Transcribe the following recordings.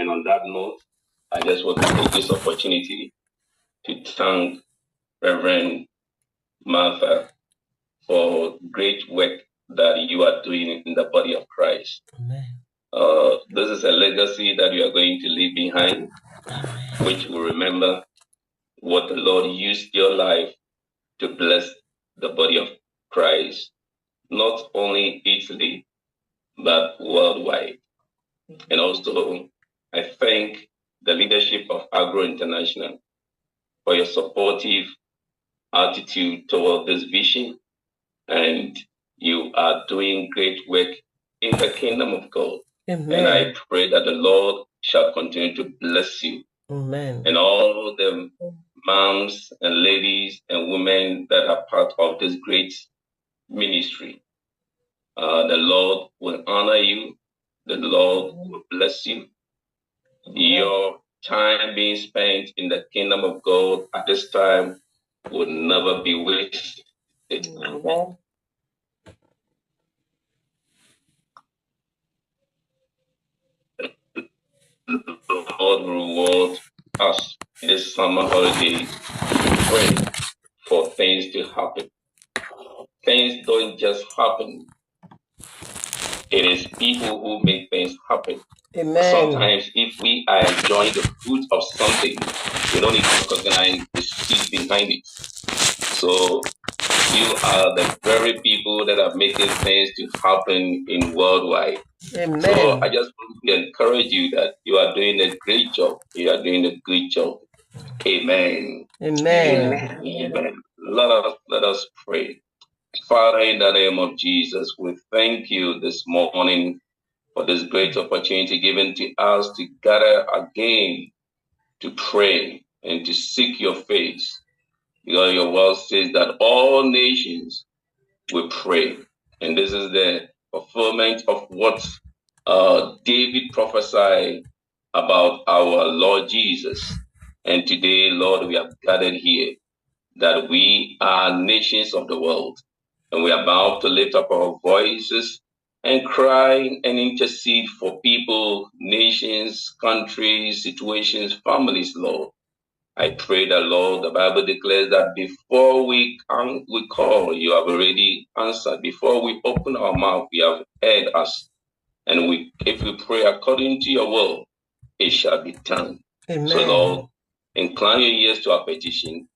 And on that note, I just want to take this opportunity to thank Reverend Martha for great work that you are doing in the body of Christ. Amen. This is a legacy that you are going to leave behind, which will remember what the Lord used your life to bless the body of Christ, not only Italy, but worldwide. And also, I thank the leadership of Agro International for your supportive attitude toward this vision, and you are doing great work in the kingdom of God. Amen. And I pray that the Lord shall continue to bless you. Amen. And all the moms and ladies and women that are part of this great ministry. The Lord will honor you. The Lord will bless you. Your time being spent in the kingdom of God at this time will never be wasted. Amen. The Lord reward us this summer holiday. Pray for things to happen. Things don't just happen. It is people who make things happen. Amen. Sometimes if we are enjoying the fruit of something, we don't need to recognize the seed behind it. So you are the very people that are making things to happen in worldwide. Amen. So I just want to encourage you that you are doing a great job. You are doing a good job. Amen. Amen. Amen. Let us pray. Father, in the name of Jesus, we thank you this morning for this great opportunity given to us to gather again to pray and to seek your face. Because your word says that all nations will pray. And this is the fulfillment of what David prophesied about our Lord Jesus. And today, Lord, we have gathered here that we are nations of the world. And we are about to lift up our voices and cry and intercede for people, nations, countries, situations, families, Lord. I pray that, Lord, the Bible declares that before we call, you have already answered. Before we open our mouth, you have heard us. And if we pray according to your will, it shall be done. Amen. So, Lord, incline your ears to our petition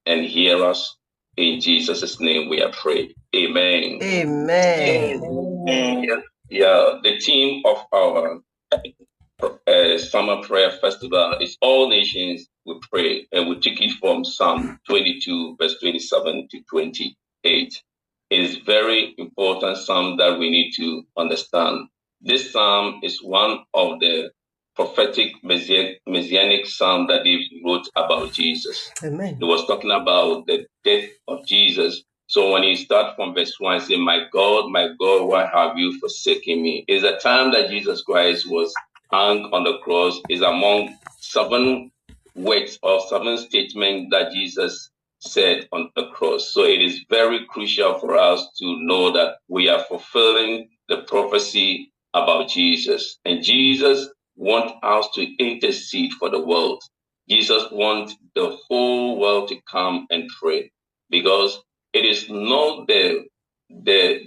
and hear us. In Jesus' name we are prayed. Amen. Amen. Amen. Yeah, the theme of our summer prayer festival is all nations will pray, and we take it from Psalm 22, verse 27 to 28. It is very important psalm that we need to understand. This psalm is one of the prophetic messianic psalm that David wrote about Jesus. Amen. He was talking about the death of Jesus. So when you start from verse 1, say, my God, why have you forsaken me? It's a time that Jesus Christ was hung on the cross. Is among 7 words or 7 statements that Jesus said on the cross. So it is very crucial for us to know that we are fulfilling the prophecy about Jesus. And Jesus wants us to intercede for the world. Jesus wants the whole world to come and pray, because it is not the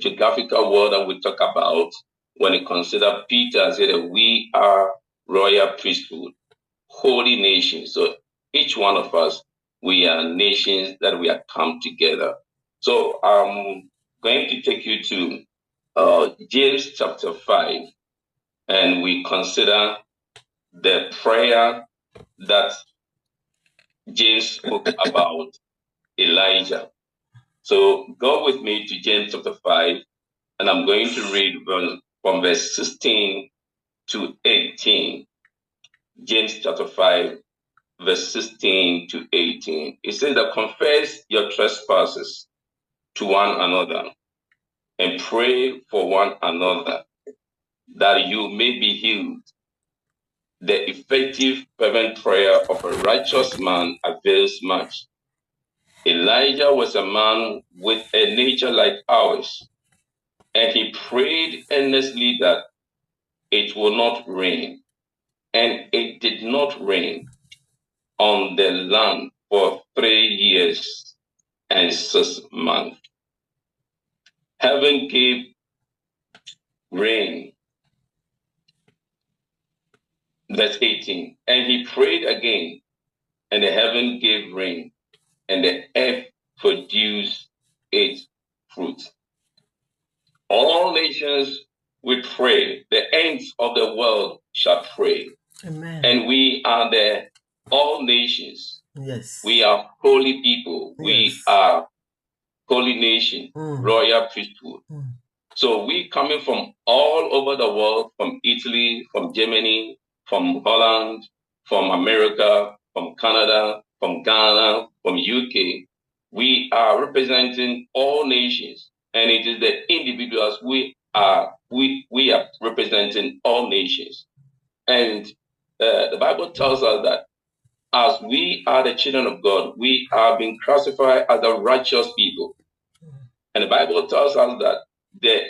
geographical world that we talk about when we consider Peter and say that we are royal priesthood, holy nation. So each one of us, we are nations that we have come together. So I'm going to take you to James chapter 5, and we consider the prayer that James spoke about Elijah. So go with me to James chapter 5, and I'm going to read from verse 16 to 18. James chapter 5, verse 16 to 18. It says that confess your trespasses to one another and pray for one another that you may be healed. The effective fervent prayer of a righteous man avails much. Elijah was a man with a nature like ours, and he prayed earnestly that it will not rain. and it did not rain on the land for 3 years and 6 months. Heaven gave rain. Verse 18. And he prayed again, and the heaven gave rain, and the earth produced its fruit. All nations will pray. The ends of the world shall pray. Amen. And we are the all nations. Yes. We are holy people. Yes. We are holy nation, royal priesthood. So we coming from all over the world, from Italy, from Germany, from Holland, from America, from Canada, from Ghana, from UK. We are representing all nations, and it is the individuals we are representing all nations. And the Bible tells us that as we are the children of God, we are being classified as a righteous people. And the Bible tells us that the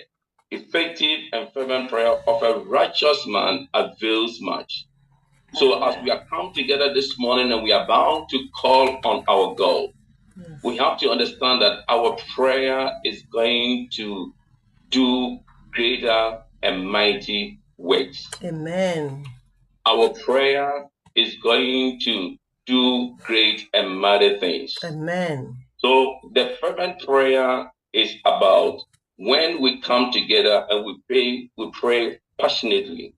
effective and fervent prayer of a righteous man avails much. So as we are come together this morning and we are bound to call on our God, we have to understand that our prayer is going to do greater and mighty works. Amen. Our prayer is going to do great and mighty things. Amen. So the fervent prayer is about when we come together and we pray passionately.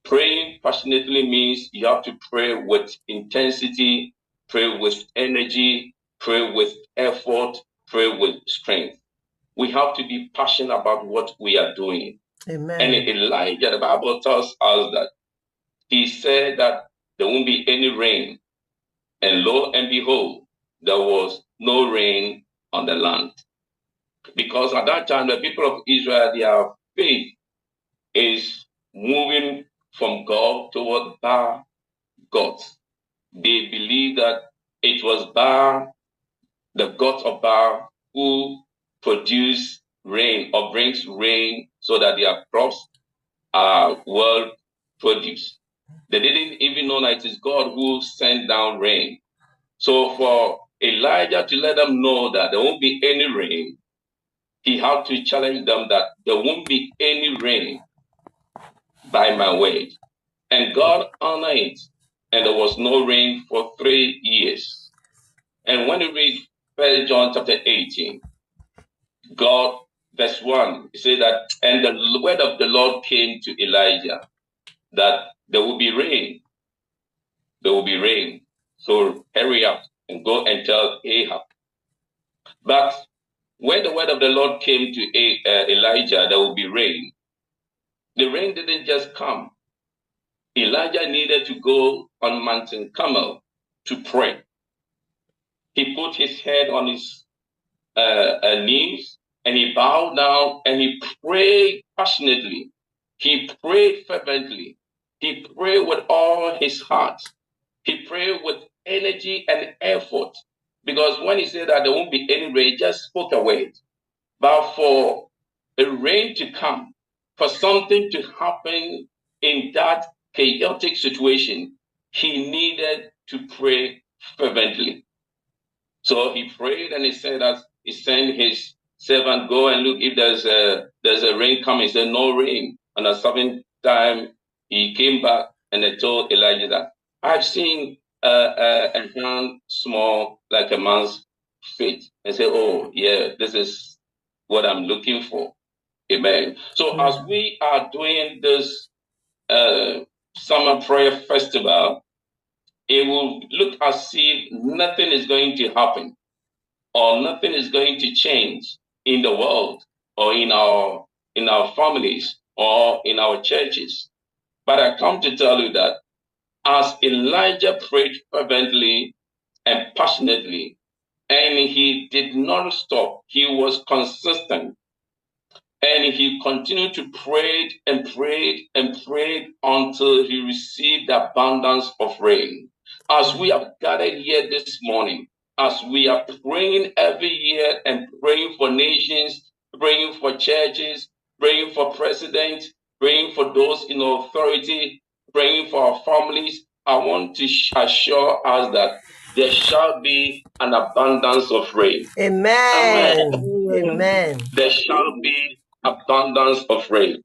Praying passionately means you have to pray with intensity, pray with energy, pray with effort, pray with strength. We have to be passionate about what we are doing. Amen. And Elijah, the Bible tells us that he said that there won't be any rain. And lo and behold, there was no rain on the land. Because at that time, the people of Israel, their faith is moving from God toward Baal gods. They believe that it was Baal, the god of Baal, who produce rain or brings rain so that their crops are well produced. They didn't even know that it is God who sent down rain. So for Elijah to let them know that there won't be any rain, he had to challenge them that there won't be any rain by my word. And God honored it, and there was no rain for 3 years. And when you read 1 John chapter 18, God, verse 1, it says that, and the word of the Lord came to Elijah, that there will be rain. There will be rain. So hurry up and go and tell Ahab. But when the word of the Lord came to Elijah, there will be rain. The rain didn't just come. Elijah needed to go on Mountain Carmel to pray. He put his head on his knees and he bowed down and he prayed passionately. He prayed fervently. He prayed with all his heart. He prayed with energy and effort. Because when he said that there won't be any rain, he just spoke a word. But for a rain to come, for something to happen in that chaotic situation, he needed to pray fervently. So he prayed and he said that he sent his servant, go and look if there's a rain coming. He said, no rain. On the 7th time, he came back and they told Elijah that I've seen a hand small like a man's feet. And said, oh, yeah, this is what I'm looking for. Amen. So as we are doing this summer prayer festival, it will look as if nothing is going to happen or nothing is going to change in the world or in our families or in our churches. But I come to tell you that as Elijah prayed fervently and passionately, and he did not stop, he was consistent. And he continued to pray and prayed and prayed until he received the abundance of rain. As we have gathered here this morning, as we are praying every year and praying for nations, praying for churches, praying for presidents, praying for those in authority, praying for our families, I want to assure us that there shall be an abundance of rain. Amen. Amen. Amen. There shall be abundance of rain.